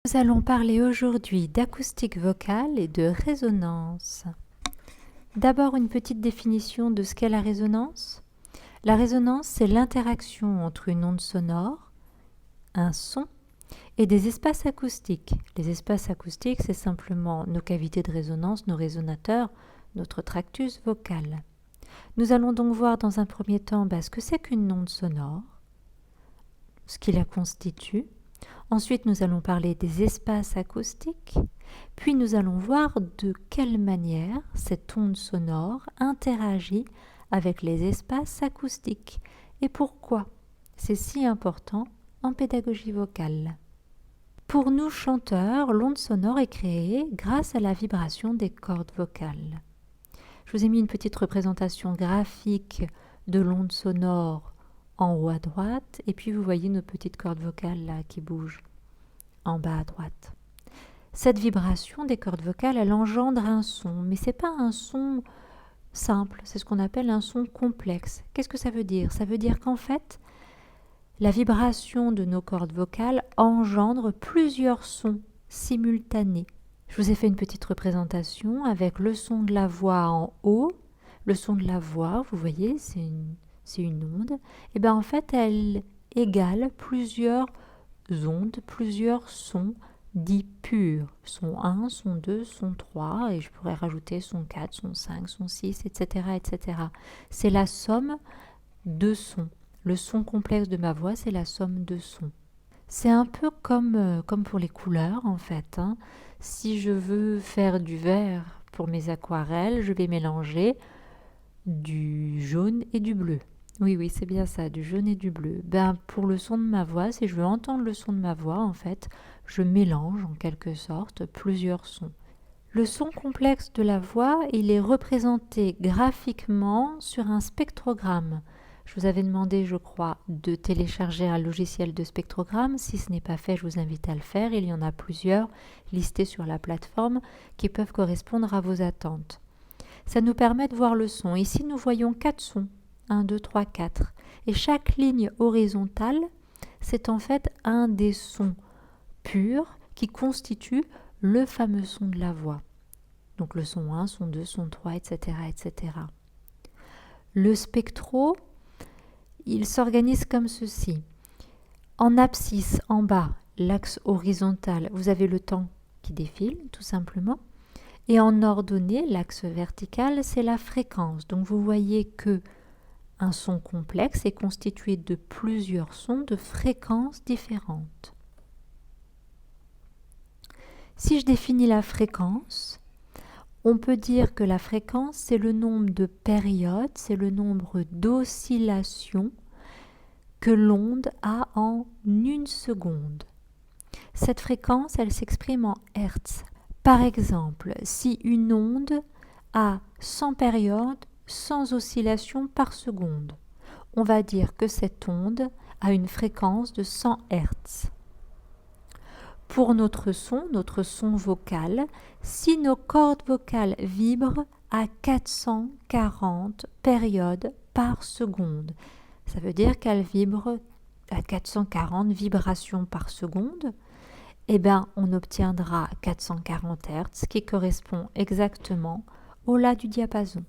Nous allons parler aujourd'hui d'acoustique vocale et de résonance. D'abord, une petite définition de ce qu'est la résonance. La résonance, c'est l'interaction entre une onde sonore, un son, et des espaces acoustiques. Les espaces acoustiques, c'est simplement nos cavités de résonance, nos résonateurs, notre tractus vocal. Nous allons donc voir dans un premier temps ce que c'est qu'une onde sonore, ce qui la constitue. Ensuite, nous allons parler des espaces acoustiques, puis nous allons voir de quelle manière cette onde sonore interagit avec les espaces acoustiques et pourquoi c'est si important en pédagogie vocale. Pour nous chanteurs, l'onde sonore est créée grâce à la vibration des cordes vocales. Je vous ai mis une petite représentation graphique de l'onde sonore en haut à droite, et puis vous voyez nos petites cordes vocales là qui bougent en bas à droite. Cette vibration des cordes vocales, elle engendre un son, mais c'est pas un son simple, c'est ce qu'on appelle un son complexe. Qu'est-ce que ça veut dire? Ça veut dire qu'en fait, la vibration de nos cordes vocales engendre plusieurs sons simultanés. Je vous ai fait une petite représentation avec le son de la voix en haut. Le son de la voix, vous voyez, c'est une onde. Et bien en fait, elle égale plusieurs ondes, plusieurs sons dits purs. Son 1, son 2, son 3, et je pourrais rajouter son 4, son 5, son 6, etc. etc. C'est la somme de sons. Le son complexe de ma voix, c'est la somme de sons. C'est un peu comme pour les couleurs en fait. Si je veux faire du vert pour mes aquarelles, je vais mélanger du jaune et du bleu. Oui, c'est bien ça, du jaune et du bleu. Pour le son de ma voix, si je veux entendre le son de ma voix, en fait, je mélange en quelque sorte plusieurs sons. Le son complexe de la voix, il est représenté graphiquement sur un spectrogramme. Je vous avais demandé, je crois, de télécharger un logiciel de spectrogramme. Si ce n'est pas fait, je vous invite à le faire. Il y en a plusieurs listés sur la plateforme qui peuvent correspondre à vos attentes. Ça nous permet de voir le son. Ici, nous voyons 4 sons. 1, 2, 3, 4. Et chaque ligne horizontale, c'est en fait un des sons purs qui constitue le fameux son de la voix. Donc le son 1, son 2, son 3, etc. etc. Le spectro, il s'organise comme ceci. En abscisse, en bas, l'axe horizontal, vous avez le temps qui défile, tout simplement. Et en ordonnée, l'axe vertical, c'est la fréquence. Donc vous voyez que un son complexe est constitué de plusieurs sons de fréquences différentes. Si je définis la fréquence, on peut dire que la fréquence, c'est le nombre de périodes, c'est le nombre d'oscillations que l'onde a en une seconde. Cette fréquence, elle s'exprime en Hertz. Par exemple, si une onde a 100 périodes, 100 oscillations par seconde, on va dire que cette onde a une fréquence de 100 Hertz. Pour notre son vocal, si nos cordes vocales vibrent à 440 périodes par seconde, ça veut dire qu'elles vibrent à 440 vibrations par seconde, on obtiendra 440 Hz qui correspond exactement au La du diapason.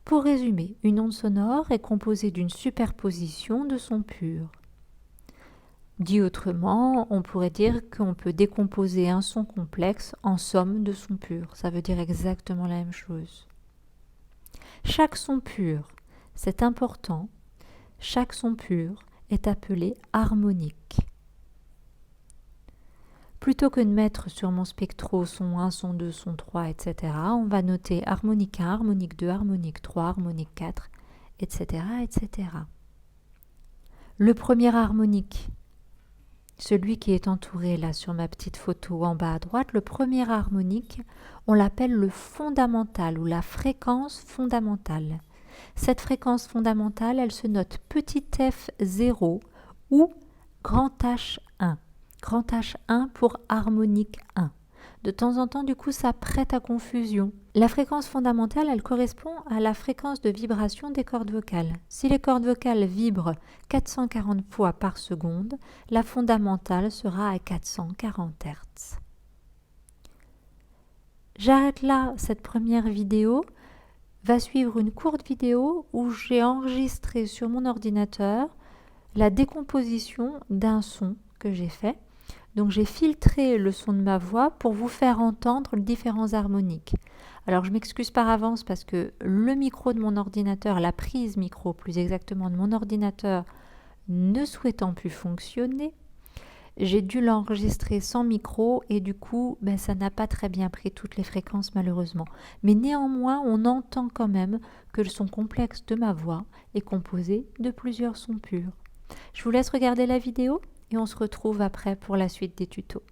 Pour résumer, une onde sonore est composée d'une superposition de sons purs. Dit autrement, on pourrait dire qu'on peut décomposer un son complexe en somme de sons purs. Ça veut dire exactement la même chose. Chaque son pur, c'est important, chaque son pur est appelé harmonique. Plutôt que de mettre sur mon spectro son 1, son 2, son 3, etc., on va noter harmonique 1, harmonique 2, harmonique 3, harmonique 4, etc., etc. Le premier harmonique, celui qui est entouré là sur ma petite photo en bas à droite, le premier harmonique, on l'appelle le fondamental ou la fréquence fondamentale. Cette fréquence fondamentale, elle se note petit f0 ou grand H1. Grand H1 pour harmonique 1. De temps en temps, du coup, ça prête à confusion. La fréquence fondamentale, elle correspond à la fréquence de vibration des cordes vocales. Si les cordes vocales vibrent 440 fois par seconde, la fondamentale sera à 440 Hz. J'arrête là cette première vidéo. Va suivre une courte vidéo où j'ai enregistré sur mon ordinateur la décomposition d'un son que j'ai fait. Donc j'ai filtré le son de ma voix pour vous faire entendre les différents harmoniques. Alors je m'excuse par avance parce que le micro de mon ordinateur, la prise micro plus exactement de mon ordinateur ne souhaitant plus fonctionner, j'ai dû l'enregistrer sans micro et du coup ça n'a pas très bien pris toutes les fréquences malheureusement. Mais néanmoins on entend quand même que le son complexe de ma voix est composé de plusieurs sons purs. Je vous laisse regarder la vidéo et on se retrouve après pour la suite des tutos.